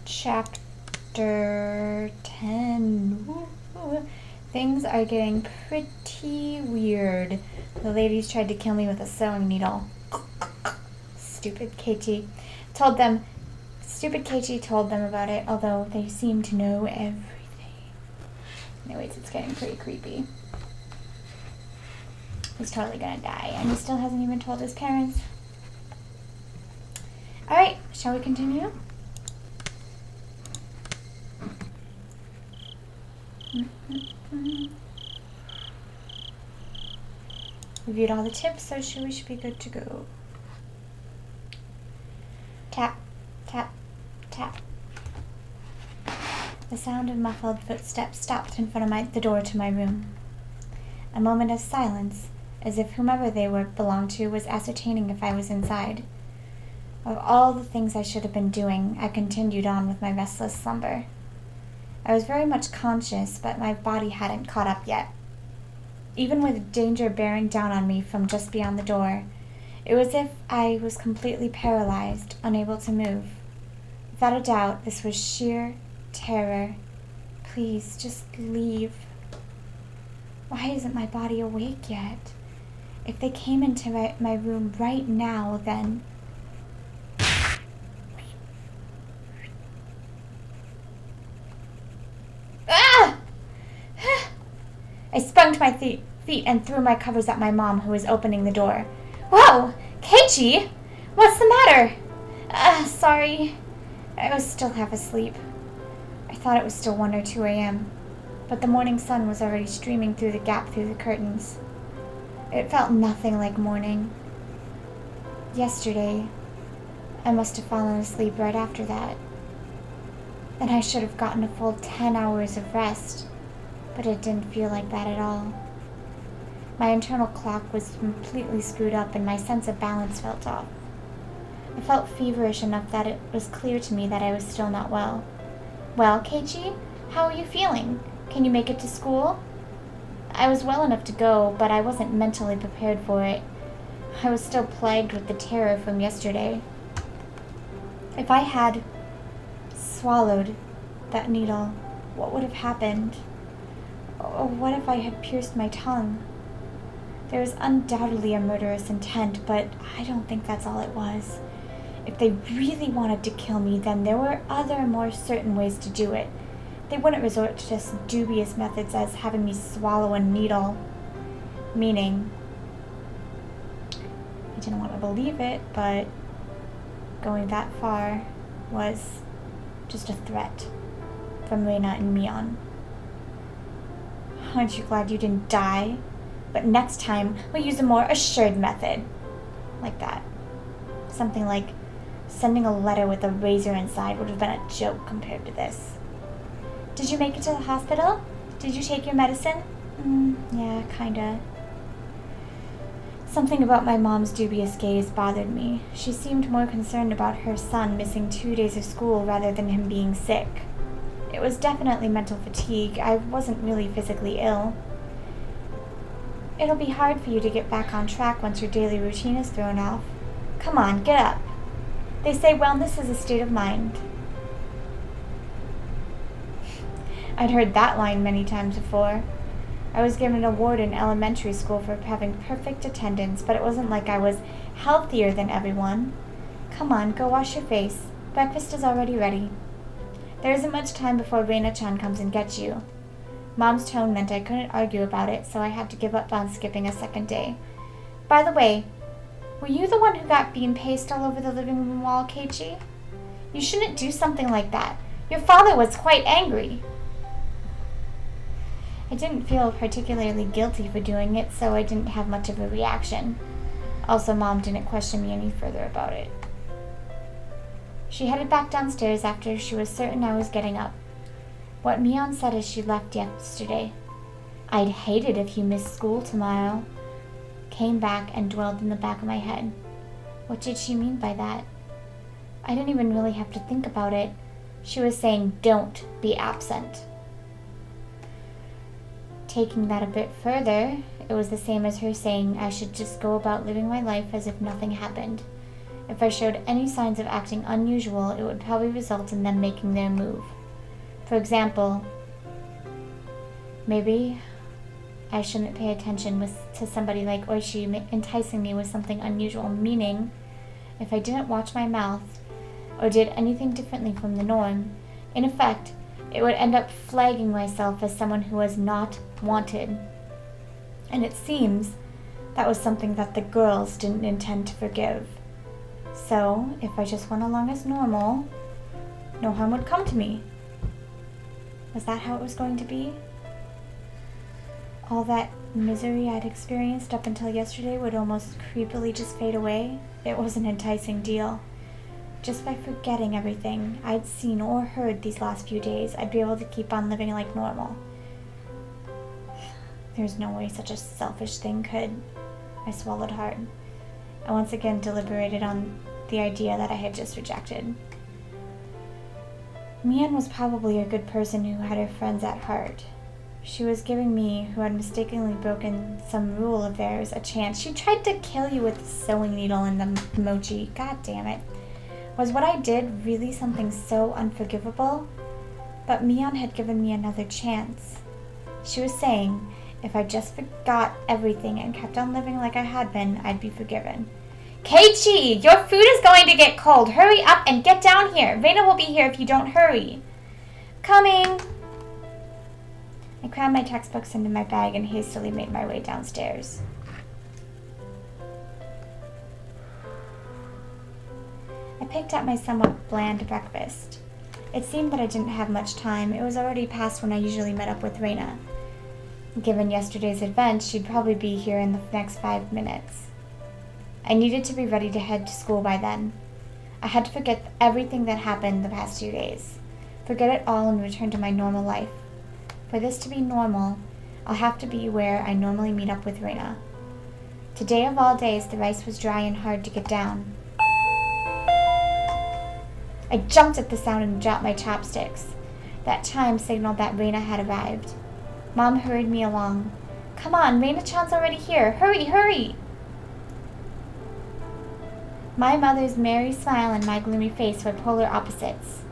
Chapter 10. Woo. Things are getting pretty weird. The ladies tried to kill me with a sewing needle. Stupid Keiichi told them about it, although they seem to know everything. Anyways, it's getting pretty creepy. He's totally gonna die, and he still hasn't even told his parents. Alright, shall we continue? Reviewed all the tips, so we should be good to go. Tap, tap, tap. The sound of muffled footsteps stopped in front of the door to my room. A moment of silence, as if whomever they belonged to was ascertaining if I was inside. Of all the things I should have been doing, I continued on with my restless slumber. I was very much conscious, but my body hadn't caught up yet. Even with danger bearing down on me from just beyond the door, it was as if I was completely paralyzed, unable to move. Without a doubt, this was sheer terror. Please, just leave. Why isn't my body awake yet? If they came into my room right now, then... I sprung to my feet and threw my covers at my mom, who was opening the door. Whoa! Keiichi! What's the matter? Sorry. I was still half asleep. I thought it was still 1 or 2 a.m., but the morning sun was already streaming through the gap through the curtains. It felt nothing like morning. Yesterday, I must have fallen asleep right after that. Then I should have gotten a full 10 hours of rest. But it didn't feel like that at all. My internal clock was completely screwed up and my sense of balance felt off. I felt feverish enough that it was clear to me that I was still not well. Well, Keiichi, how are you feeling? Can you make it to school? I was well enough to go, but I wasn't mentally prepared for it. I was still plagued with the terror from yesterday. If I had swallowed that needle, what would have happened? Or what if I had pierced my tongue? There was undoubtedly a murderous intent, but I don't think that's all it was. If they really wanted to kill me, then there were other, more certain ways to do it. They wouldn't resort to just dubious methods as having me swallow a needle. Meaning, I didn't want to believe it, but going that far was just a threat from Reina and Mion. Aren't you glad you didn't die? But next time, we'll use a more assured method. Like that. Something like sending a letter with a razor inside would have been a joke compared to this. Did you make it to the hospital? Did you take your medicine? Yeah, kinda. Something about my mom's dubious gaze bothered me. She seemed more concerned about her son missing 2 days of school rather than him being sick. It was definitely mental fatigue. I wasn't really physically ill. It'll be hard for you to get back on track once your daily routine is thrown off. Come on, get up. They say wellness is a state of mind. I'd heard that line many times before. I was given an award in elementary school for having perfect attendance, but it wasn't like I was healthier than everyone. Come on, go wash your face. Breakfast is already ready. There isn't much time before Reina-chan comes and gets you. Mom's tone meant I couldn't argue about it, so I had to give up on skipping a second day. By the way, were you the one who got bean paste all over the living room wall, Keiichi? You shouldn't do something like that. Your father was quite angry. I didn't feel particularly guilty for doing it, so I didn't have much of a reaction. Also, Mom didn't question me any further about it. She headed back downstairs after she was certain I was getting up. What Mion said as she left yesterday, "I'd hate it if you missed school tomorrow," came back and dwelled in the back of my head. What did she mean by that? I didn't even really have to think about it. She was saying, don't be absent. Taking that a bit further, it was the same as her saying I should just go about living my life as if nothing happened. If I showed any signs of acting unusual, it would probably result in them making their move. For example, maybe I shouldn't pay attention to somebody like Oishi enticing me with something unusual, meaning if I didn't watch my mouth or did anything differently from the norm, in effect, it would end up flagging myself as someone who was not wanted. And it seems that was something that the girls didn't intend to forgive. So, if I just went along as normal, no harm would come to me. Was that how it was going to be? All that misery I'd experienced up until yesterday would almost creepily just fade away. It was an enticing deal. Just by forgetting everything I'd seen or heard these last few days, I'd be able to keep on living like normal. There's no way such a selfish thing could. I swallowed hard. I once again deliberated on the idea that I had just rejected. Mian was probably a good person who had her friends at heart. She was giving me, who had mistakenly broken some rule of theirs, a chance. She tried to kill you with the sewing needle and the mochi. God damn it. Was what I did really something so unforgivable? But Mian had given me another chance. She was saying, if I just forgot everything and kept on living like I had been, I'd be forgiven. Keiichi, your food is going to get cold. Hurry up and get down here. Reina will be here if you don't hurry. Coming. I crammed my textbooks into my bag and hastily made my way downstairs. I picked up my somewhat bland breakfast. It seemed that I didn't have much time. It was already past when I usually met up with Reina. Given yesterday's event, she'd probably be here in the next 5 minutes. I needed to be ready to head to school by then. I had to forget everything that happened the past 2 days. Forget it all and return to my normal life. For this to be normal, I'll have to be where I normally meet up with Reina. Today of all days, the rice was dry and hard to get down. I jumped at the sound and dropped my chopsticks. That chime signaled that Reina had arrived. Mom hurried me along. Come on, Reina-chan's already here. Hurry, hurry! My mother's merry smile and my gloomy face were polar opposites.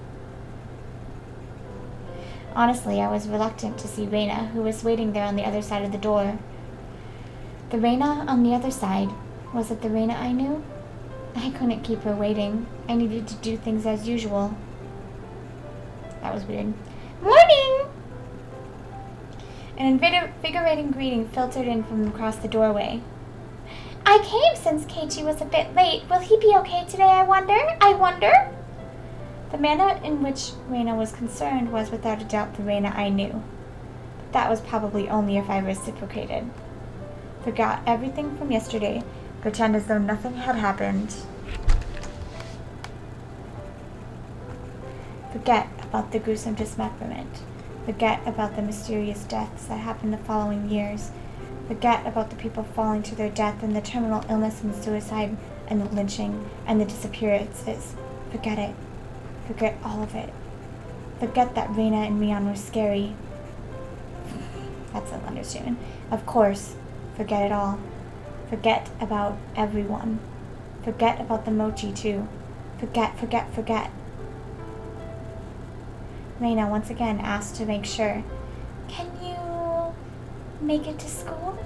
Honestly, I was reluctant to see Reina, who was waiting there on the other side of the door. The Reina on the other side. Was it the Reina I knew? I couldn't keep her waiting. I needed to do things as usual. That was weird. Morning! An invigorating greeting filtered in from across the doorway. I came since Keiichi was a bit late. Will he be okay today, I wonder? The manner in which Reina was concerned was without a doubt the Reina I knew. But that was probably only if I reciprocated. Forgot everything from yesterday. Pretend as though nothing had happened. Forget about the gruesome dismemberment. Forget about the mysterious deaths that happened the following years. Forget about the people falling to their death and the terminal illness and suicide and the lynching and the disappearances. Forget it. Forget all of it. Forget that Reina and Mian were scary. That's an understatement. Of course, forget it all. Forget about everyone. Forget about the mochi, too. Forget. Reina once again asked to make sure. Can you make it to school?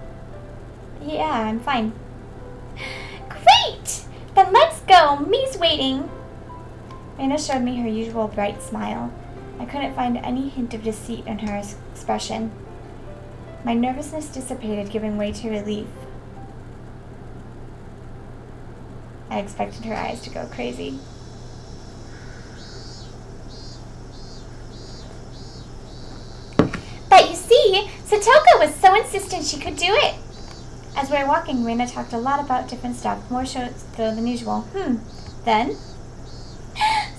Yeah, I'm fine. Great! Then let's go. Me's waiting. Reina showed me her usual bright smile. I couldn't find any hint of deceit in her expression. My nervousness dissipated, giving way to relief. I expected her eyes to go crazy. But you see, Satoko was so insistent she could do it. As we were walking, Reina talked a lot about different stuff, more so than usual. Then?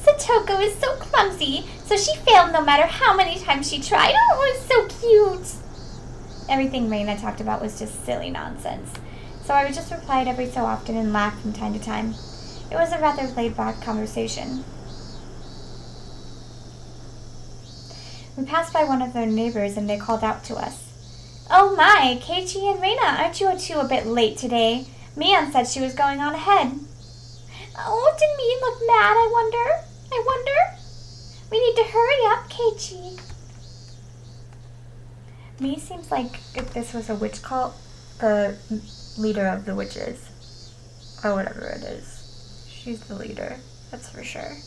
Satoko is so clumsy, so she failed no matter how many times she tried. Oh, it was so cute. Everything Reina talked about was just silly nonsense. So I would just replied every so often and laughed from time to time. It was a rather laid-back conversation. We passed by one of their neighbors and they called out to us. Oh my, Keiichi and Reina, aren't you two a bit late today? Mian said she was going on ahead. Oh, did me look mad, I wonder? We need to hurry up, Keiichi. Me seems like if this was a witch cult, the leader of the witches, or whatever it is. She's the leader, that's for sure.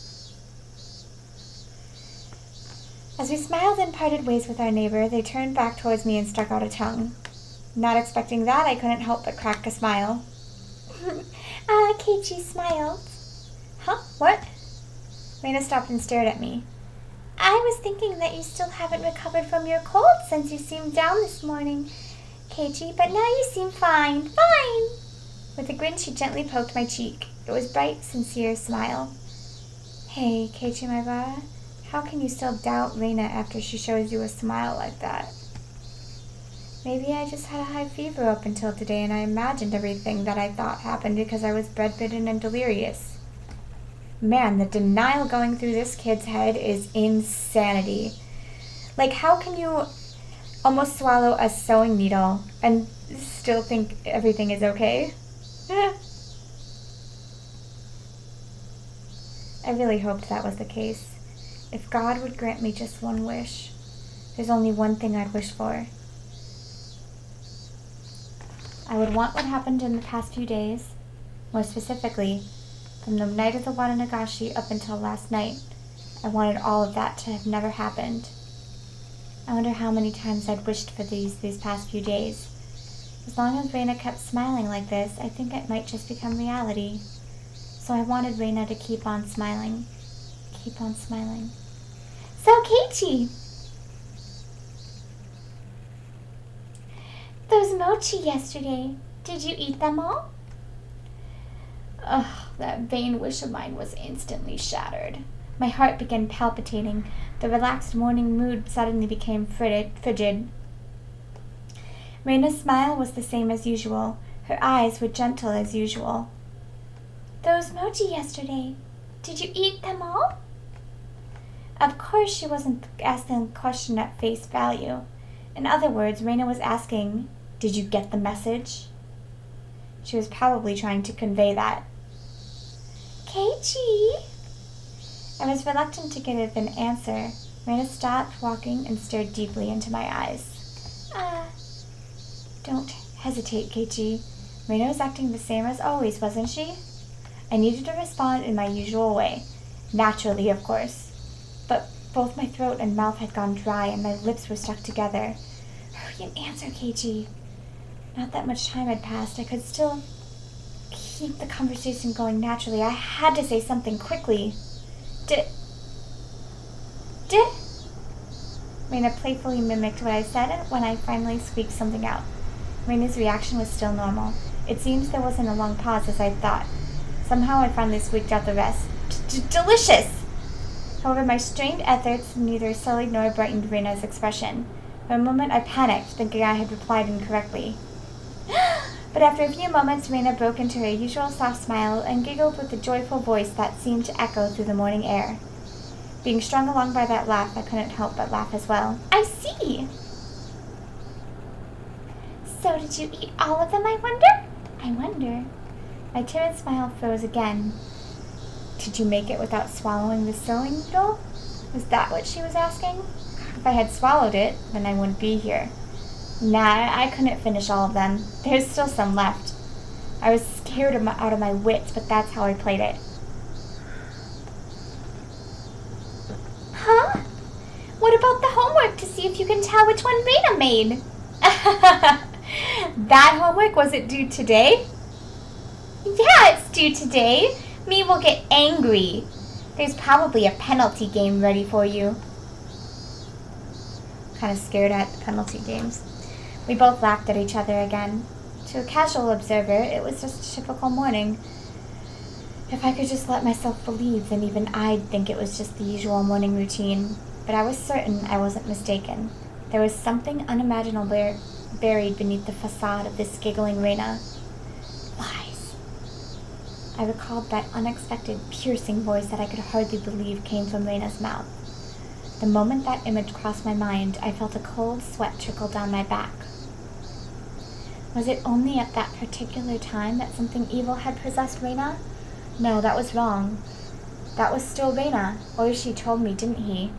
As we smiled and parted ways with our neighbor, they turned back towards me and stuck out a tongue. Not expecting that, I couldn't help but crack a smile. Keiichi smiled. Huh? What? Reina stopped and stared at me. I was thinking that you still haven't recovered from your cold since you seemed down this morning, Keiichi, but now you seem fine. Fine! With a grin, she gently poked my cheek. It was a bright, sincere smile. Hey, Keiichi, my brother, how can you still doubt Reina after she shows you a smile like that? Maybe I just had a high fever up until today and I imagined everything that I thought happened because I was bedridden and delirious. Man, the denial going through this kid's head is insanity. Like, how can you almost swallow a sewing needle and still think everything is okay? I really hoped that was the case. If God would grant me just one wish, there's only one thing I'd wish for. I would want what happened in the past few days, more specifically, from the night of the Wananagashi up until last night. I wanted all of that to have never happened. I wonder how many times I'd wished for these past few days. As long as Reina kept smiling like this, I think it might just become reality. So I wanted Reina to keep on smiling. Keep on smiling. So, Keiichi! Those mochi yesterday, did you eat them all? Ugh, that vain wish of mine was instantly shattered. My heart began palpitating. The relaxed morning mood suddenly became frigid. Reina's smile was the same as usual. Her eyes were gentle as usual. Those mochi yesterday, did you eat them all? Of course she wasn't asking the question at face value. In other words, Reina was asking, did you get the message? She was probably trying to convey that. Keiichi! I was reluctant to give an answer. Reina stopped walking and stared deeply into my eyes. Don't hesitate, Keiichi. Reina was acting the same as always, wasn't she? I needed to respond in my usual way. Naturally, of course. But both my throat and mouth had gone dry and my lips were stuck together. Hurry and answer, Keiichi. Not that much time had passed. I could still keep the conversation going naturally. I had to say something quickly. Did... Reina playfully mimicked what I said when I finally squeaked something out. Reina's reaction was still normal. It seems there wasn't a long pause as I thought. Somehow I finally squeaked out the rest. Delicious! However, my strained efforts neither sullied nor brightened Reina's expression. For a moment I panicked, thinking I had replied incorrectly. But after a few moments, Reina broke into her usual soft smile and giggled with a joyful voice that seemed to echo through the morning air. Being strung along by that laugh, I couldn't help but laugh as well. I see! So did you eat all of them, I wonder? My timid smile froze again. Did you make it without swallowing the sewing needle? Was that what she was asking? If I had swallowed it, then I wouldn't be here. Nah, I couldn't finish all of them. There's still some left. I was scared out of my wits, but that's how I played it. Huh? What about the homework to see if you can tell which one Reina made? That homework, was it due today? Yeah, it's due today. Me will get angry. There's probably a penalty game ready for you. Kind of scared at penalty games. We both laughed at each other again. To a casual observer, it was just a typical morning. If I could just let myself believe, then even I'd think it was just the usual morning routine. But I was certain I wasn't mistaken. There was something unimaginable buried beneath the facade of this giggling Reina. Lies. I recalled that unexpected, piercing voice that I could hardly believe came from Reina's mouth. The moment that image crossed my mind, I felt a cold sweat trickle down my back. Was it only at that particular time that something evil had possessed Reina? No, that was wrong. That was still Reina. Or she told me, didn't he?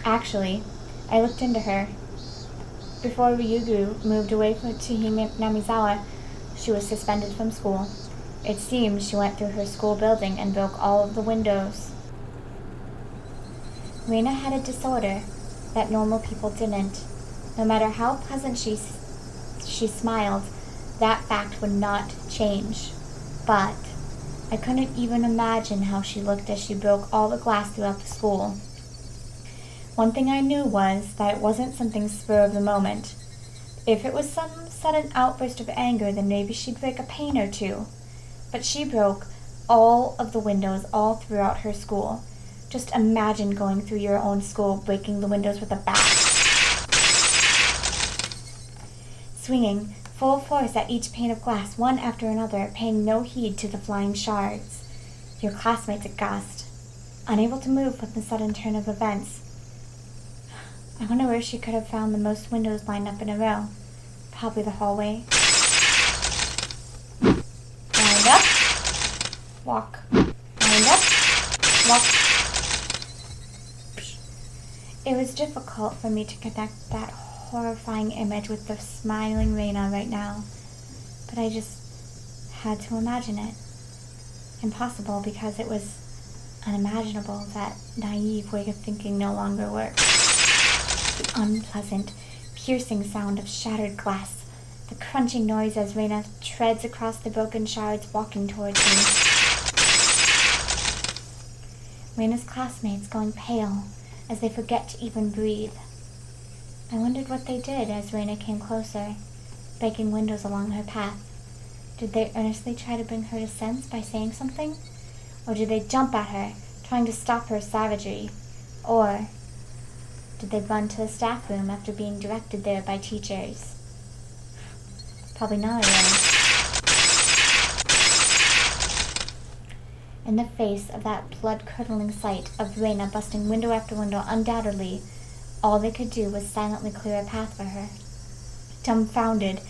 Actually, I looked into her. Before Ryugu moved away to Namizawa, she was suspended from school. It seems she went through her school building and broke all of the windows. Reina had a disorder that normal people didn't. No matter how pleasant she smiled, that fact would not change. But I couldn't even imagine how she looked as she broke all the glass throughout the school. One thing I knew was that it wasn't something spur of the moment. If it was some sudden outburst of anger, then maybe she'd break a pane or two. But she broke all of the windows all throughout her school. Just imagine going through your own school, breaking the windows with a bat. Swinging full force at each pane of glass, one after another, paying no heed to the flying shards. Your classmates aghast, unable to move with the sudden turn of events. I wonder where she could have found the most windows lined up in a row. Probably the hallway. Lined up. Walk. Lined up. Walk. It was difficult for me to connect that horrifying image with the smiling Reina right now, but I just had to imagine it. Impossible because it was unimaginable. That naive way of thinking no longer worked. The unpleasant, piercing sound of shattered glass, the crunching noise as Reina treads across the broken shards walking towards me. Reina's classmates going pale as they forget to even breathe. I wondered what they did as Reina came closer, breaking windows along her path. Did they earnestly try to bring her to sense by saying something? Or did they jump at her, trying to stop her savagery? Or did they run to the staff room after being directed there by teachers? Probably not really. In the face of that blood-curdling sight of Reina busting window after window, undoubtedly, all they could do was silently clear a path for her. Dumbfounded,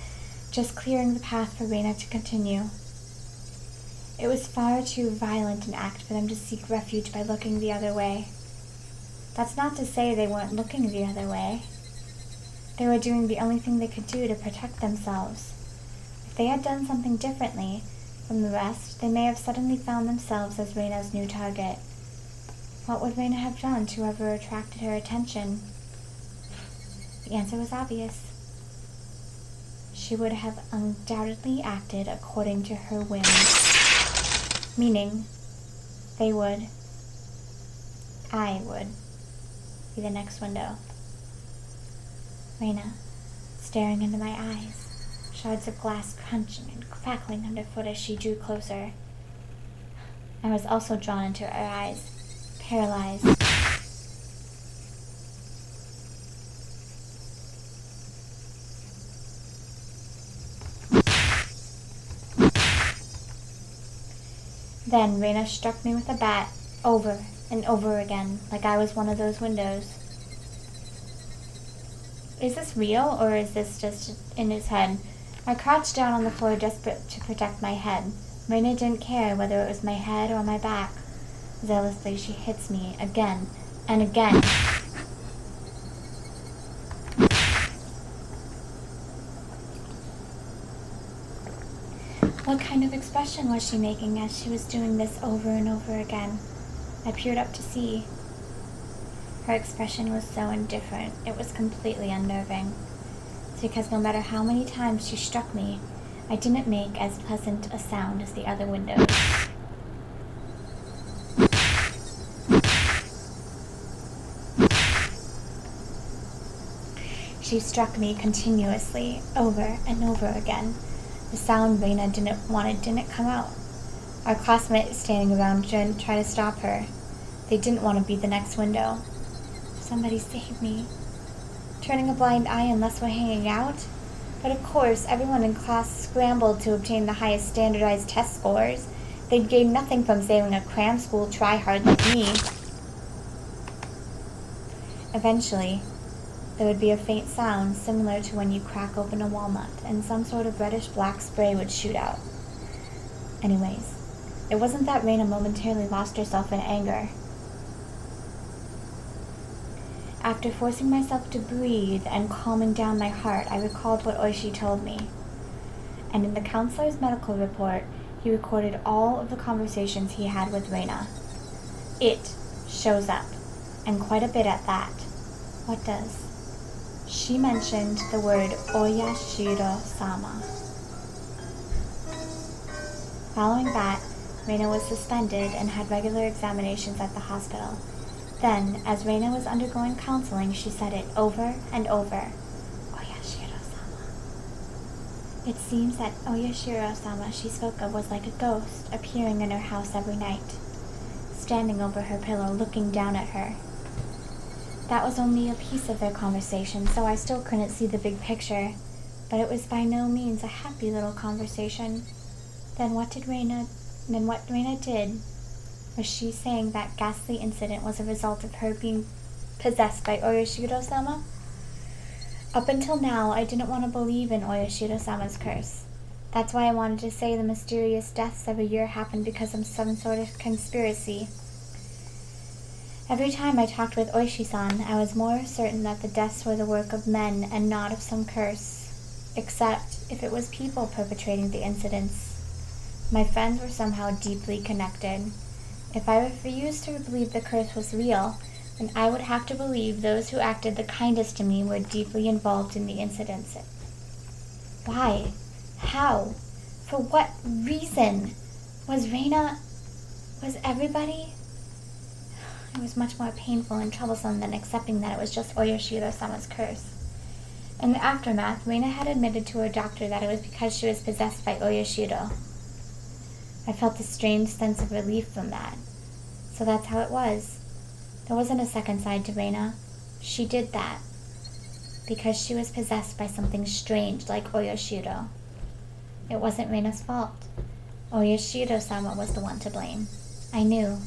just clearing the path for Reina to continue. It was far too violent an act for them to seek refuge by looking the other way. That's not to say they weren't looking the other way. They were doing the only thing they could do to protect themselves. If they had done something differently from the rest, they may have suddenly found themselves as Reina's new target. What would Reina have done to whoever attracted her attention? The answer was obvious. She would have undoubtedly acted according to her whims. Meaning, I would be the next window. Reina, staring into my eyes, shards of glass crunching and crackling underfoot as she drew closer. I was also drawn into her eyes, paralyzed. Then Reina struck me with a bat over and over again, like I was one of those windows. Is this real, or is this just in his head? I crouched down on the floor, desperate to protect my head. Reina didn't care whether it was my head or my back. Zealously, she hits me again and again. What kind of expression was she making as she was doing this over and over again? I peered up to see. Her expression was so indifferent, it was completely unnerving. It's because no matter how many times she struck me, I didn't make as pleasant a sound as the other windows. She struck me continuously, over and over again. The sound Reina didn't come out. Our classmates standing around didn't try to stop her. They didn't want to be the next window. Somebody save me. Turning a blind eye unless we're hanging out? But of course, everyone in class scrambled to obtain the highest standardized test scores. They'd gain nothing from saving a cram school tryhard like me. Eventually, there would be a faint sound similar to when you crack open a walnut, and some sort of reddish-black spray would shoot out. Anyways, it wasn't that Reina momentarily lost herself in anger. After forcing myself to breathe and calming down my heart, I recalled what Oishi told me. And in the counselor's medical report, he recorded all of the conversations he had with Reina. It shows up, and quite a bit at that. What does? She mentioned the word Oyashiro-sama. Following that, Reina was suspended and had regular examinations at the hospital. Then, as Reina was undergoing counseling, she said it over and over. Oyashiro-sama. It seems that Oyashiro-sama she spoke of was like a ghost appearing in her house every night, standing over her pillow, looking down at her. That was only a piece of their conversation, so I still couldn't see the big picture, but it was by no means a happy little conversation. Then what Reina did was she saying that ghastly incident was a result of her being possessed by Oyashiro-sama? Up until now, I didn't want to believe in Oyashiro-sama's curse. That's why I wanted to say the mysterious deaths every year happened because of some sort of conspiracy. Every time I talked with Oishi-san, I was more certain that the deaths were the work of men and not of some curse, except if it was people perpetrating the incidents. My friends were somehow deeply connected. If I refused to believe the curse was real, then I would have to believe those who acted the kindest to me were deeply involved in the incidents. Why? How? For what reason? Was everybody? It was much more painful and troublesome than accepting that it was just Oyashiro-sama's curse. In the aftermath, Reina had admitted to her doctor that it was because she was possessed by Oyashiro. I felt a strange sense of relief from that. So that's how it was. There wasn't a second side to Reina. She did that because she was possessed by something strange like Oyashiro. It wasn't Reina's fault. Oyashiro-sama was the one to blame. I knew.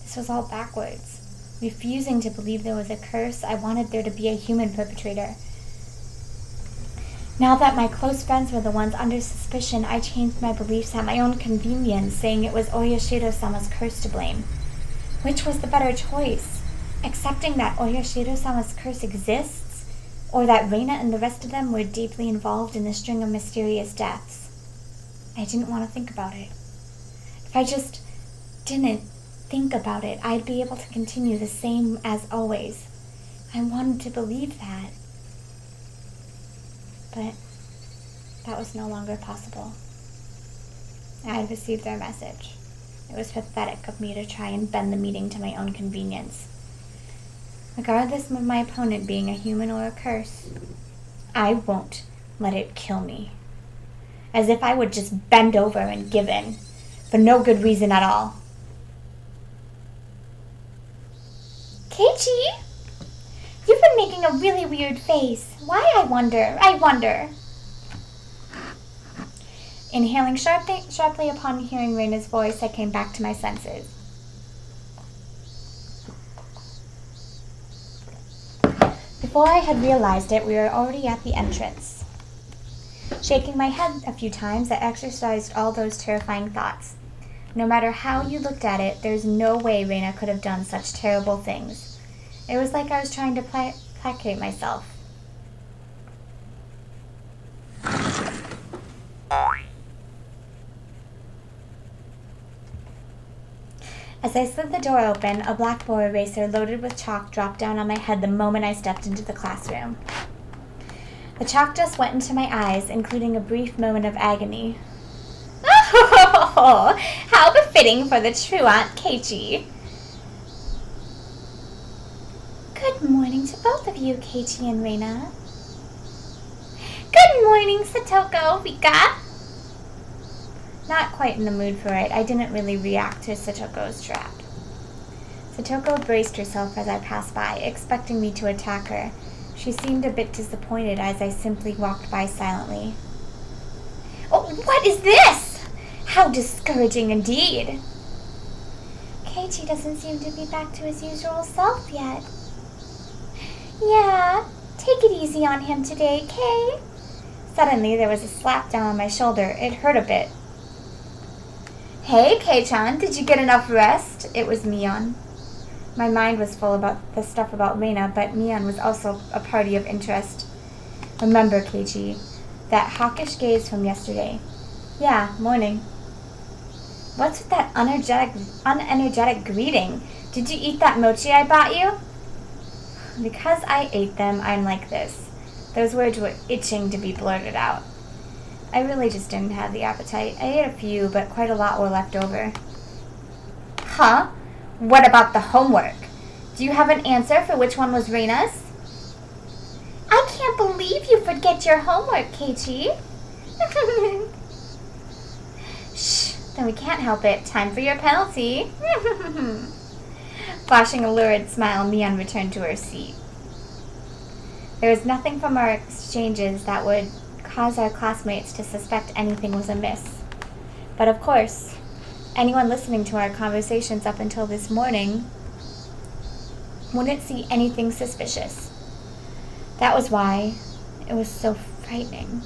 This was all backwards. Refusing to believe there was a curse, I wanted there to be a human perpetrator. Now that my close friends were the ones under suspicion, I changed my beliefs at my own convenience, saying it was Oyashiro-sama's curse to blame. Which was the better choice? Accepting that Oyashiro-sama's curse exists, or that Reina and the rest of them were deeply involved in a string of mysterious deaths? I didn't want to think about it. If I just didn't think about it, I'd be able to continue the same as always. I wanted to believe that. But that was no longer possible. I had received their message. It was pathetic of me to try and bend the meeting to my own convenience. Regardless of my opponent being a human or a curse, I won't let it kill me. As if I would just bend over and give in, for no good reason at all. Keiichi, you've been making a really weird face. Why, I wonder. Inhaling sharply upon hearing Reina's voice, I came back to my senses. Before I had realized it, we were already at the entrance. Shaking my head a few times, I exorcised all those terrifying thoughts. No matter how you looked at it, there's no way Reina could have done such terrible things. It was like I was trying to placate myself. As I slid the door open, a blackboard eraser loaded with chalk dropped down on my head the moment I stepped into the classroom. The chalk dust went into my eyes, including a brief moment of agony. Oh, how befitting for the true Aunt Keiichi. Good morning to both of you, Keiichi and Reina. Good morning, Satoko, Rika. Not quite in the mood for it, I didn't really react to Satoko's trap. Satoko braced herself as I passed by, expecting me to attack her. She seemed a bit disappointed as I simply walked by silently. Oh, what is this? How discouraging indeed. Keiichi doesn't seem to be back to his usual self yet. Yeah, take it easy on him today, Kei. Suddenly, there was a slap down on my shoulder. It hurt a bit. Hey, Kei-chan, did you get enough rest? It was Mion. My mind was full about the stuff about Reina, but Mion was also a party of interest. Remember, Keiichi, that hawkish gaze from yesterday. Yeah, morning. What's with that unenergetic greeting? Did you eat that mochi I bought you? Because I ate them, I'm like this. Those words were itching to be blurted out. I really just didn't have the appetite. I ate a few, but quite a lot were left over. Huh? What about the homework? Do you have an answer for which one was Reina's? I can't believe you forget your homework, Keiichi. Shh, then we can't help it. Time for your penalty. Flashing a lurid smile, Mion returned to her seat. There was nothing from our exchanges that would cause our classmates to suspect anything was amiss. But of course, anyone listening to our conversations up until this morning wouldn't see anything suspicious. That was why it was so frightening.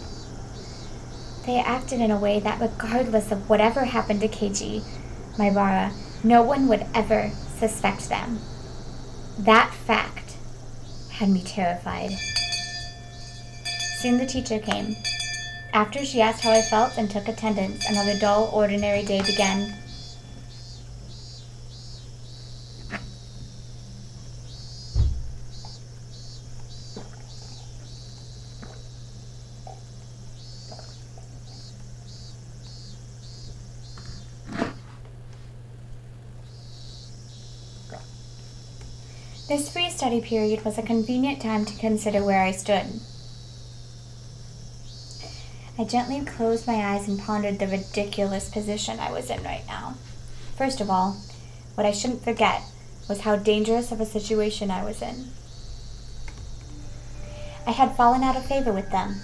They acted in a way that regardless of whatever happened to Keiji, Maibara, no one would ever suspect them. That fact had me terrified. Soon the teacher came. After she asked how I felt and took attendance, another dull, ordinary day began. This free study period was a convenient time to consider where I stood. I gently closed my eyes and pondered the ridiculous position I was in right now. First of all, what I shouldn't forget was how dangerous of a situation I was in. I had fallen out of favor with them.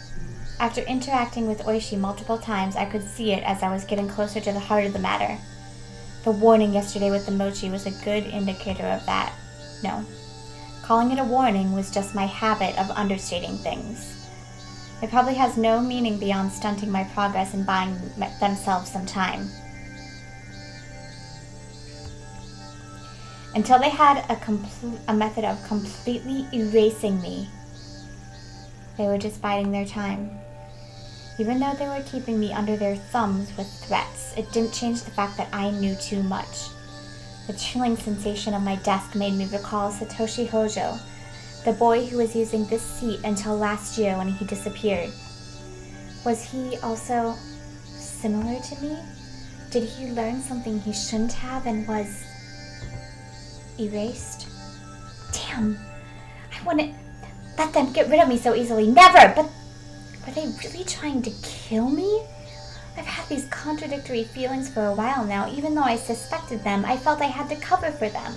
After interacting with Oishi multiple times, I could see it as I was getting closer to the heart of the matter. The warning yesterday with the mochi was a good indicator of that. No. Calling it a warning was just my habit of understating things. It probably has no meaning beyond stunting my progress and buying themselves some time. Until they had a method of completely erasing me, they were just biding their time. Even though they were keeping me under their thumbs with threats, it didn't change the fact that I knew too much. The chilling sensation of my desk made me recall Satoshi Hojo, the boy who was using this seat until last year when he disappeared. Was he also similar to me? Did he learn something he shouldn't have and was erased? Damn! I wouldn't let them get rid of me so easily. Never! But were they really trying to kill me? I've had these contradictory feelings for a while now. Even though I suspected them, I felt I had to cover for them.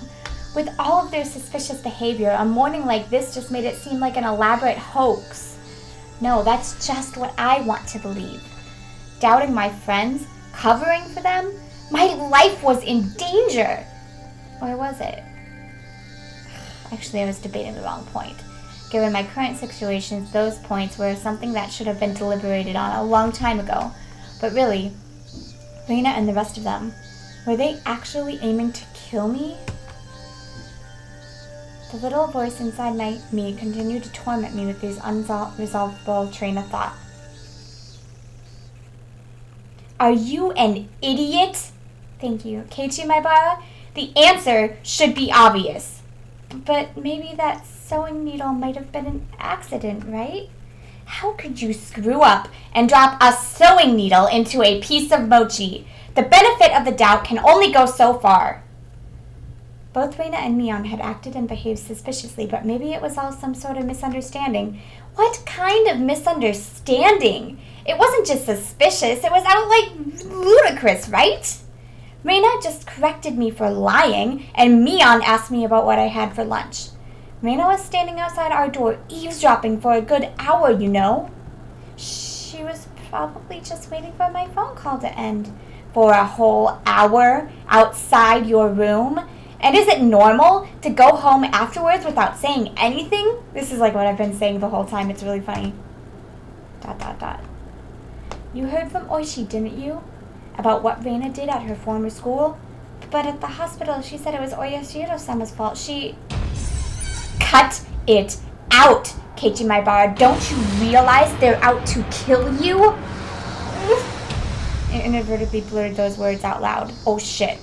With all of their suspicious behavior, a morning like this just made it seem like an elaborate hoax. No, that's just what I want to believe. Doubting my friends, covering for them, my life was in danger. Or was it? Actually, I was debating the wrong point. Given my current situations, those points were something that should have been deliberated on a long time ago. But really, Reina and the rest of them, were they actually aiming to kill me? The little voice inside me continued to torment me with this unresolvable train of thought. Are you an idiot? Thank you. Keiichi Maibara, the answer should be obvious. But maybe that sewing needle might have been an accident, right? How could you screw up and drop a sewing needle into a piece of mochi? The benefit of the doubt can only go so far. Both Reina and Mion had acted and behaved suspiciously, but maybe it was all some sort of misunderstanding. What kind of misunderstanding? It wasn't just suspicious, it was outright ludicrous, right? Reina just corrected me for lying, and Mion asked me about what I had for lunch. Reina was standing outside our door, eavesdropping for a good hour, you know. She was probably just waiting for my phone call to end. For a whole hour outside your room? And is it normal to go home afterwards without saying anything? This is like what I've been saying the whole time. It's really funny. ... You heard from Oishi, didn't you? about what Reina did at her former school. But at the hospital, she said it was Oyashiro-sama's fault. She... Cut it out, Keiichi Maibara. Don't you realize they're out to kill you? I inadvertently blurted those words out loud. Oh shit.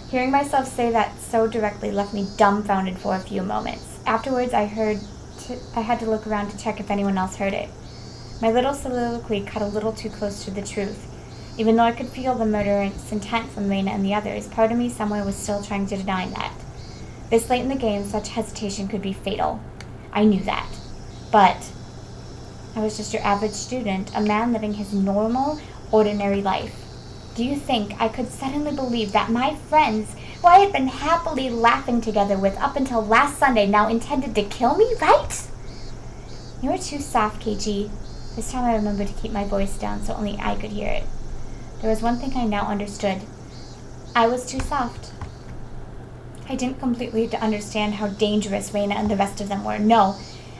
Hearing myself say that so directly left me dumbfounded for a few moments. Afterwards, I had to look around to check if anyone else heard it. My little soliloquy cut a little too close to the truth. Even though I could feel the murderous intent from Reina and the others, part of me somewhere was still trying to deny that. This late in the game, such hesitation could be fatal. I knew that. But I was just your average student, a man living his normal, ordinary life. Do you think I could suddenly believe that my friends, who I had been happily laughing together with up until last Sunday, now intended to kill me, right? You were too soft, Keiichi. This time I remembered to keep my voice down so only I could hear it. There was one thing I now understood. I was too soft. I didn't completely understand how dangerous Reina and the rest of them were. No,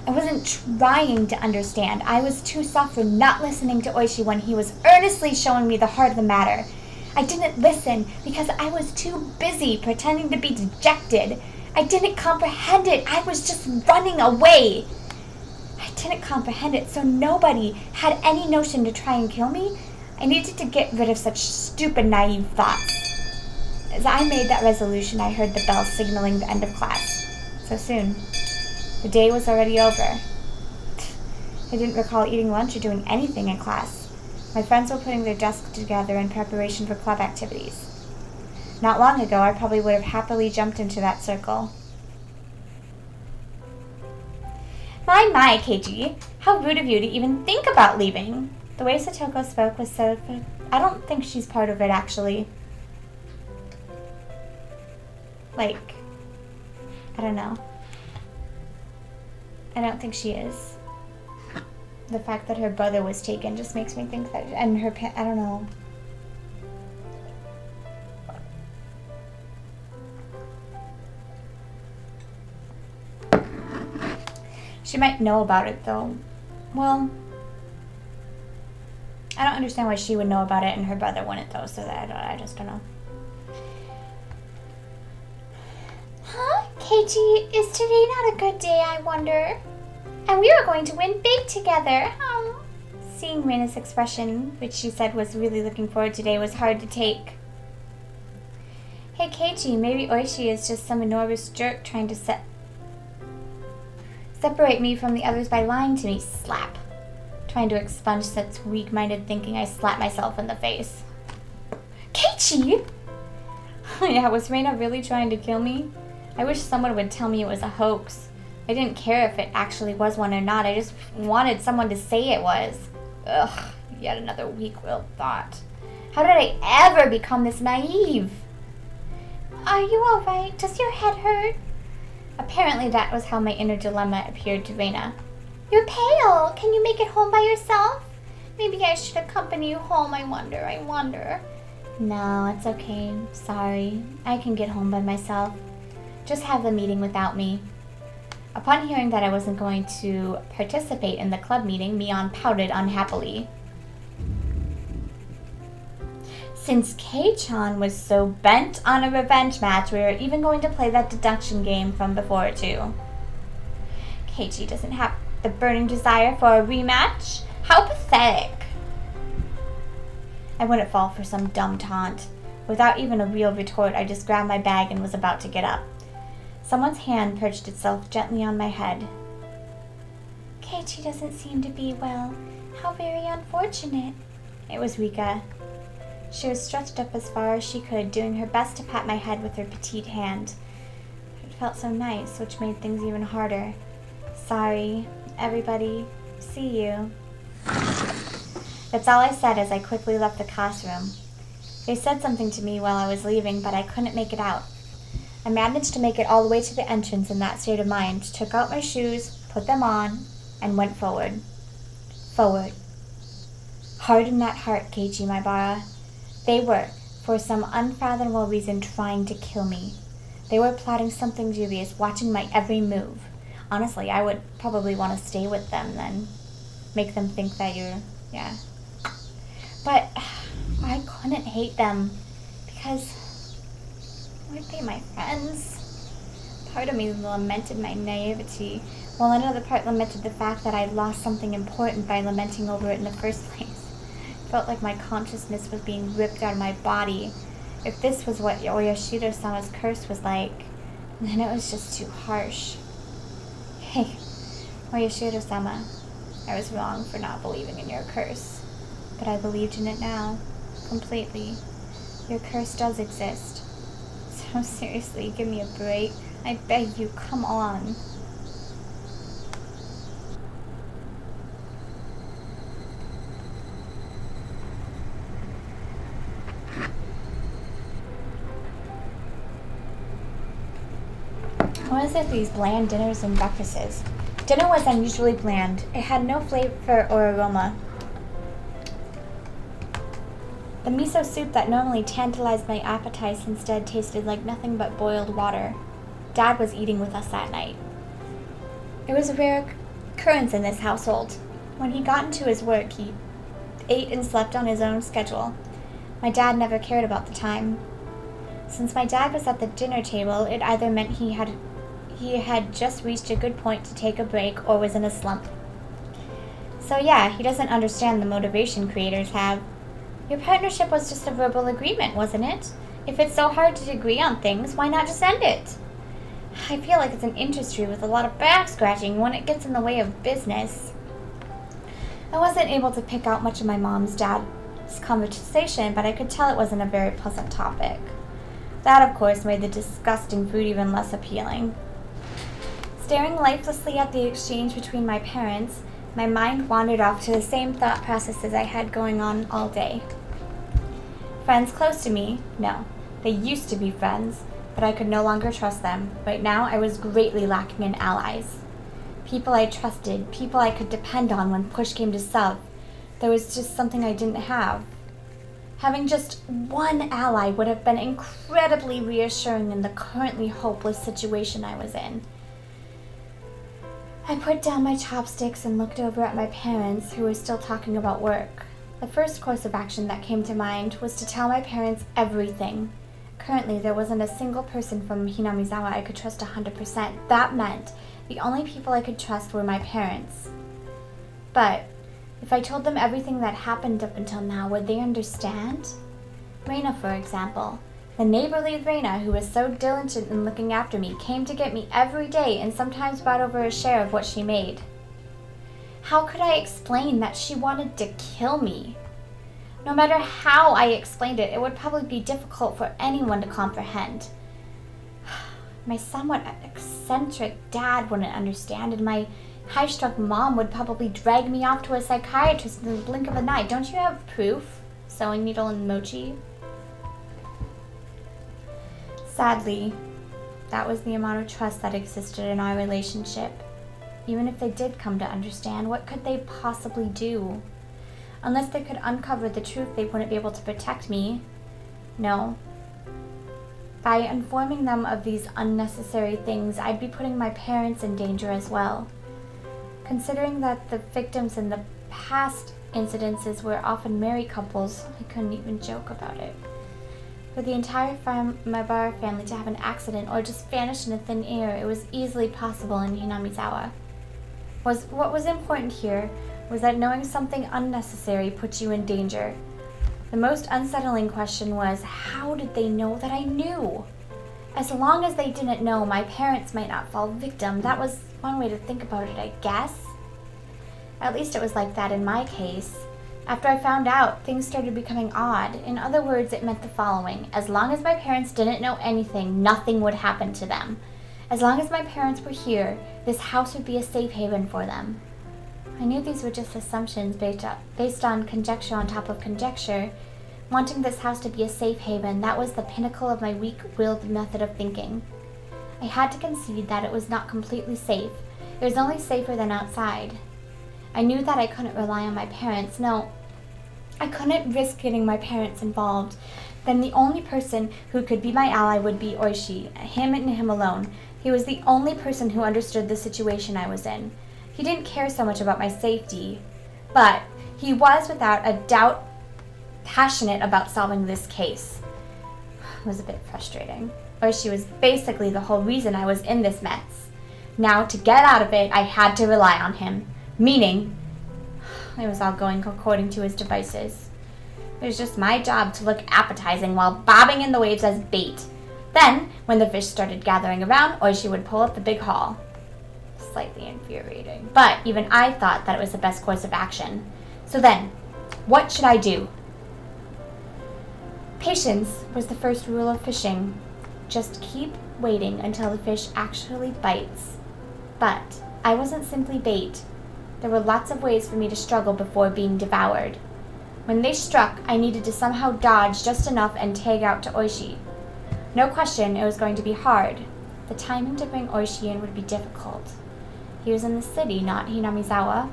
I wasn't trying to understand. I was too soft for not listening to Oishi when he was earnestly showing me the heart of the matter. I didn't listen because I was too busy pretending to be dejected. I didn't comprehend it. I was just running away. I didn't comprehend it, so nobody had any notion to try and kill me. I needed to get rid of such stupid, naive thoughts. As I made that resolution, I heard the bell signaling the end of class. So soon. The day was already over. I didn't recall eating lunch or doing anything in class. My friends were putting their desks together in preparation for club activities. Not long ago, I probably would have happily jumped into that circle. My, Keiichi. How rude of you to even think about leaving. The way Satoko spoke was so... I don't think she's part of it, actually. Like, I don't know. I don't think she is. The fact that her brother was taken just makes me think that... And her... I don't know. She might know about it, though. Well... I don't understand why she would know about it and her brother wouldn't, though, so that I just don't know. Huh? Keiichi, is today not a good day, I wonder? And we are going to win big together. Seeing Reina's expression, which she said was really looking forward today, was hard to take. Hey, Keiichi, maybe Oishi is just some enormous jerk trying to separate me from the others by lying to me. Slap. Trying to expunge such weak-minded thinking, I slapped myself in the face. Keiichi! Yeah, was Reina really trying to kill me? I wish someone would tell me it was a hoax. I didn't care if it actually was one or not. I just wanted someone to say it was. Ugh, yet another weak-willed thought. How did I ever become this naive? Are you alright? Does your head hurt? Apparently that was how my inner dilemma appeared to Reina. You're pale. Can you make it home by yourself? Maybe I should accompany you home, I wonder. No, it's okay. Sorry. I can get home by myself. Just have the meeting without me. Upon hearing that I wasn't going to participate in the club meeting, Mion pouted unhappily. Since Kei-chan was so bent on a revenge match, we were even going to play that deduction game from before, too. Keiichi doesn't have the burning desire for a rematch? How pathetic. I wouldn't fall for some dumb taunt. Without even a real retort, I just grabbed my bag and was about to get up. Someone's hand perched itself gently on my head. Keiichi doesn't seem to be well. How very unfortunate. It was Rika. She was stretched up as far as she could, doing her best to pat my head with her petite hand. It felt so nice, which made things even harder. Sorry, everybody. See you. That's all I said as I quickly left the classroom. They said something to me while I was leaving, but I couldn't make it out. I managed to make it all the way to the entrance in that state of mind, took out my shoes, put them on, and went forward. Forward. Harden that heart, Keiichi Maibara. They were, for some unfathomable reason, trying to kill me. They were plotting something dubious, watching my every move. Honestly, I would probably want to stay with them then. Make them think that yeah. But I couldn't hate them because weren't they my friends? Part of me lamented my naivety, while another part lamented the fact that I'd lost something important by lamenting over it in the first place. It felt like my consciousness was being ripped out of my body. If this was what Oyashiro-sama's curse was like, then it was just too harsh. Hey, Oyashiro-sama, I was wrong for not believing in your curse. But I believed in it now, completely. Your curse does exist. So seriously, give me a break. I beg you, come on. What is it, these bland dinners and breakfasts? Dinner was unusually bland. It had no flavor or aroma. The miso soup that normally tantalized my appetites instead tasted like nothing but boiled water. Dad was eating with us that night. It was a rare occurrence in this household. When he got into his work, he ate and slept on his own schedule. My dad never cared about the time. Since my dad was at the dinner table, it either meant he had just reached a good point to take a break or was in a slump. So yeah, he doesn't understand the motivation creators have. Your partnership was just a verbal agreement, wasn't it? If it's so hard to agree on things, why not just end it? I feel like it's an industry with a lot of back scratching when it gets in the way of business. I wasn't able to pick out much of my dad's conversation, but I could tell it wasn't a very pleasant topic. That, of course, made the disgusting food even less appealing. Staring lifelessly at the exchange between my parents, my mind wandered off to the same thought processes I had going on all day. Friends close to me? No. They used to be friends, but I could no longer trust them. Right now, I was greatly lacking in allies. People I trusted, people I could depend on when push came to shove. There was just something I didn't have. Having just one ally would have been incredibly reassuring in the currently hopeless situation I was in. I put down my chopsticks and looked over at my parents, who were still talking about work. The first course of action that came to mind was to tell my parents everything. Currently, there wasn't a single person from Hinamizawa I could trust 100%. That meant the only people I could trust were my parents. But if I told them everything that happened up until now, would they understand? Reina, for example. The neighborly Reina, who was so diligent in looking after me, came to get me every day and sometimes brought over a share of what she made. How could I explain that she wanted to kill me? No matter how I explained it, it would probably be difficult for anyone to comprehend. My somewhat eccentric dad wouldn't understand, and my high-strung mom would probably drag me off to a psychiatrist in the blink of an eye. Don't you have proof? Sewing needle and mochi? Sadly, that was the amount of trust that existed in our relationship. Even if they did come to understand, what could they possibly do? Unless they could uncover the truth, they wouldn't be able to protect me. No. By informing them of these unnecessary things, I'd be putting my parents in danger as well. Considering that the victims in the past incidences were often married couples, I couldn't even joke about it. For the entire Mabara family to have an accident or just vanish in a thin air, it was easily possible in Hinamizawa. What was important here was that knowing something unnecessary put you in danger. The most unsettling question was, how did they know that I knew? As long as they didn't know, my parents might not fall victim. That was one way to think about it, I guess. At least it was like that in my case. After I found out, things started becoming odd. In other words, it meant the following. As long as my parents didn't know anything, nothing would happen to them. As long as my parents were here, this house would be a safe haven for them. I knew these were just assumptions based on conjecture on top of conjecture. Wanting this house to be a safe haven, that was the pinnacle of my weak-willed method of thinking. I had to concede that it was not completely safe. It was only safer than outside. I knew that I couldn't rely on my parents. No, I couldn't risk getting my parents involved. Then the only person who could be my ally would be Oishi, him and him alone. He was the only person who understood the situation I was in. He didn't care so much about my safety, but he was without a doubt passionate about solving this case. It was a bit frustrating. Oishi was basically the whole reason I was in this mess. Now, to get out of it, I had to rely on him. Meaning, it was all going according to his devices. It was just my job to look appetizing while bobbing in the waves as bait. Then, when the fish started gathering around, Oishi would pull up the big haul. Slightly infuriating. But even I thought that it was the best course of action. So then, what should I do? Patience was the first rule of fishing. Just keep waiting until the fish actually bites. But I wasn't simply bait. There were lots of ways for me to struggle before being devoured. When they struck, I needed to somehow dodge just enough and tag out to Oishi. No question, it was going to be hard. The timing to bring Oishi in would be difficult. He was in the city, not Hinamizawa.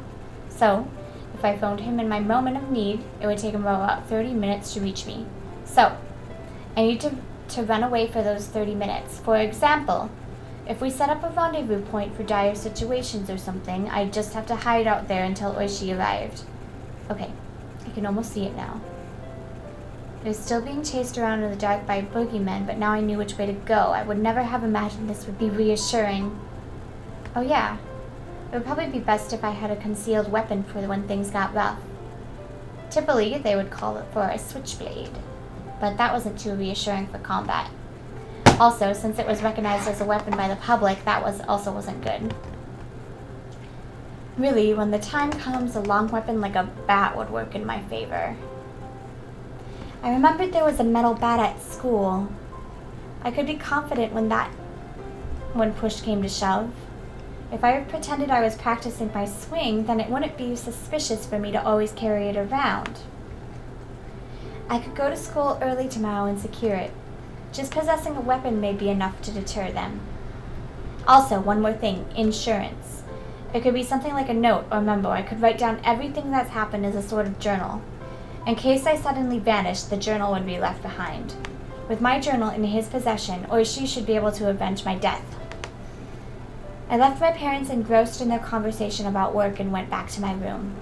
So, if I phoned him in my moment of need, it would take him about 30 minutes to reach me. So, I need to run away for those 30 minutes. For example, if we set up a rendezvous point for dire situations or something, I'd just have to hide out there until Oishi arrived. Okay, I can almost see it now. I was still being chased around in the dark by boogeymen, but now I knew which way to go. I would never have imagined this would be reassuring. Oh yeah, it would probably be best if I had a concealed weapon for when things got rough. Typically, they would call it for a switchblade, but that wasn't too reassuring for combat. Also, since it was recognized as a weapon by the public, that also wasn't good. Really, when the time comes, a long weapon like a bat would work in my favor. I remembered there was a metal bat at school. I could be confident when push came to shove. If I pretended I was practicing my swing, then it wouldn't be suspicious for me to always carry it around. I could go to school early tomorrow and secure it. Just possessing a weapon may be enough to deter them. Also, one more thing, insurance. It could be something like a note or memo. I could write down everything that's happened as a sort of journal. In case I suddenly vanished, the journal would be left behind. With my journal in his possession, Oishi should be able to avenge my death. I left my parents engrossed in their conversation about work and went back to my room.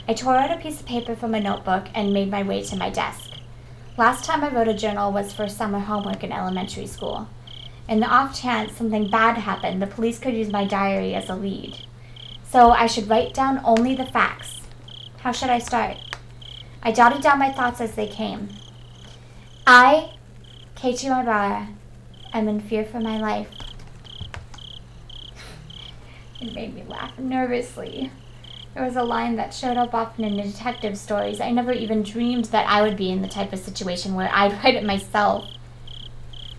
I tore out a piece of paper from a notebook and made my way to my desk. Last time I wrote a journal was for summer homework in elementary school. In the off chance something bad happened, the police could use my diary as a lead. So I should write down only the facts. How should I start? I jotted down my thoughts as they came. I, Keiichi Maibara, am in fear for my life. It made me laugh nervously. It was a line that showed up often in detective stories. I never even dreamed that I would be in the type of situation where I'd write it myself.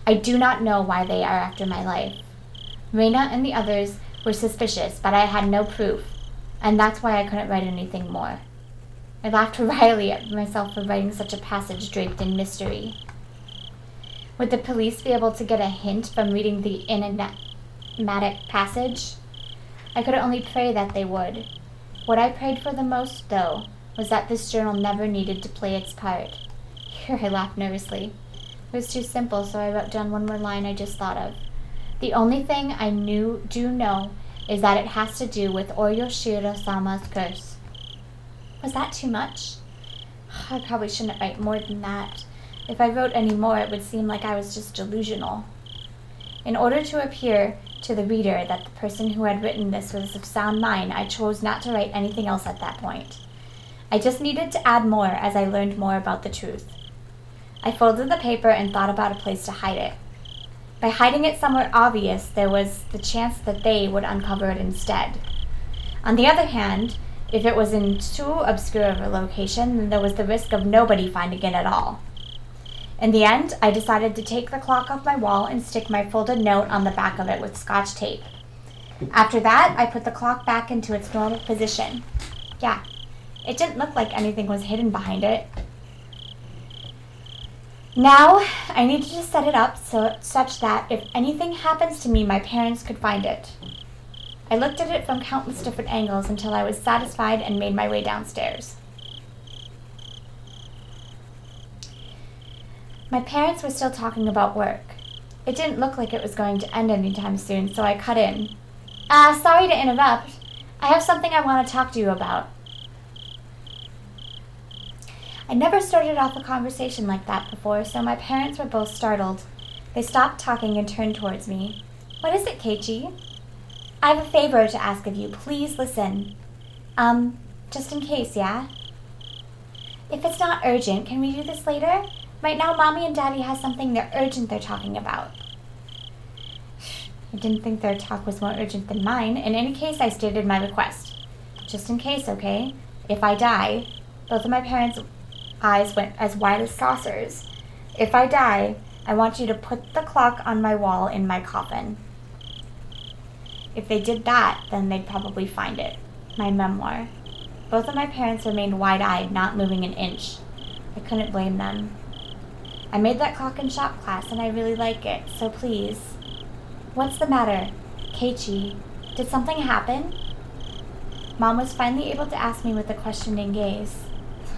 I do not know why they are after my life. Reina and the others were suspicious, but I had no proof, and that's why I couldn't write anything more. I laughed wryly at myself for writing such a passage draped in mystery. Would the police be able to get a hint from reading the enigmatic passage? I could only pray that they would. What I prayed for the most, though, was that this journal never needed to play its part. Here I laughed nervously. It was too simple, so I wrote down one more line I just thought of. The only thing I do know is that it has to do with Oyoshiro-sama's curse. Was that too much? I probably shouldn't write more than that. If I wrote any more, it would seem like I was just delusional. In order to appear to the reader that the person who had written this was of sound mind, I chose not to write anything else at that point. I just needed to add more as I learned more about the truth. I folded the paper and thought about a place to hide it. By hiding it somewhere obvious, there was the chance that they would uncover it instead. On the other hand, if it was in too obscure of a location, then there was the risk of nobody finding it at all. In the end, I decided to take the clock off my wall and stick my folded note on the back of it with Scotch tape. After that, I put the clock back into its normal position. Yeah, it didn't look like anything was hidden behind it. Now, I needed to set it up such that if anything happens to me, my parents could find it. I looked at it from countless different angles until I was satisfied and made my way downstairs. My parents were still talking about work. It didn't look like it was going to end anytime soon, so I cut in. Sorry to interrupt. I have something I want to talk to you about. I never started off a conversation like that before, so my parents were both startled. They stopped talking and turned towards me. What is it, Keiichi? I have a favor to ask of you. Please listen. Just in case, yeah? If it's not urgent, can we do this later? Right now, Mommy and Daddy has something urgent they're talking about. I didn't think their talk was more urgent than mine. In any case, I stated my request. Just in case, okay? If I die, both of my parents' eyes went as wide as saucers. If I die, I want you to put the clock on my wall in my coffin. If they did that, then they'd probably find it. My memoir. Both of my parents remained wide-eyed, not moving an inch. I couldn't blame them. I made that clock in shop class, and I really like it, so please. What's the matter? Keiichi, did something happen? Mom was finally able to ask me with a questioning gaze.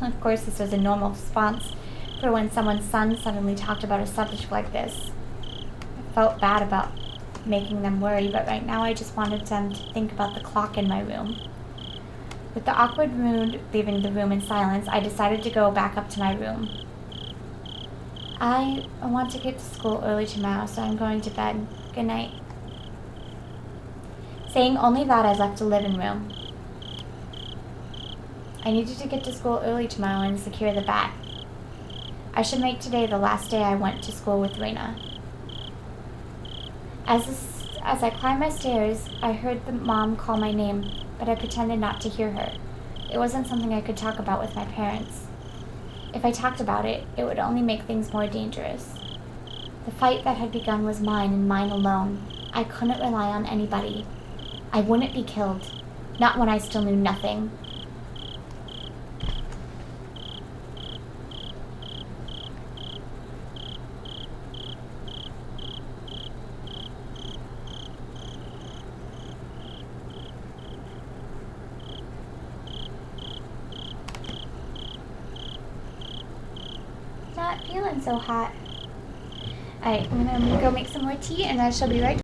Of course, this was a normal response for when someone's son suddenly talked about a subject like this. I felt bad about making them worry, but right now I just wanted them to think about the clock in my room. With the awkward mood leaving the room in silence, I decided to go back up to my room. I want to get to school early tomorrow, so I'm going to bed. Good night. Saying only that, I left the living room. I needed to get to school early tomorrow and secure the bat. I should make today the last day I went to school with Reina. As I climbed my stairs, I heard the mom call my name, but I pretended not to hear her. It wasn't something I could talk about with my parents. If I talked about it, it would only make things more dangerous. The fight that had begun was mine and mine alone. I couldn't rely on anybody. I wouldn't be killed, not when I still knew nothing. Not feeling so hot. Alright, I'm gonna go make some more tea and I shall be right back.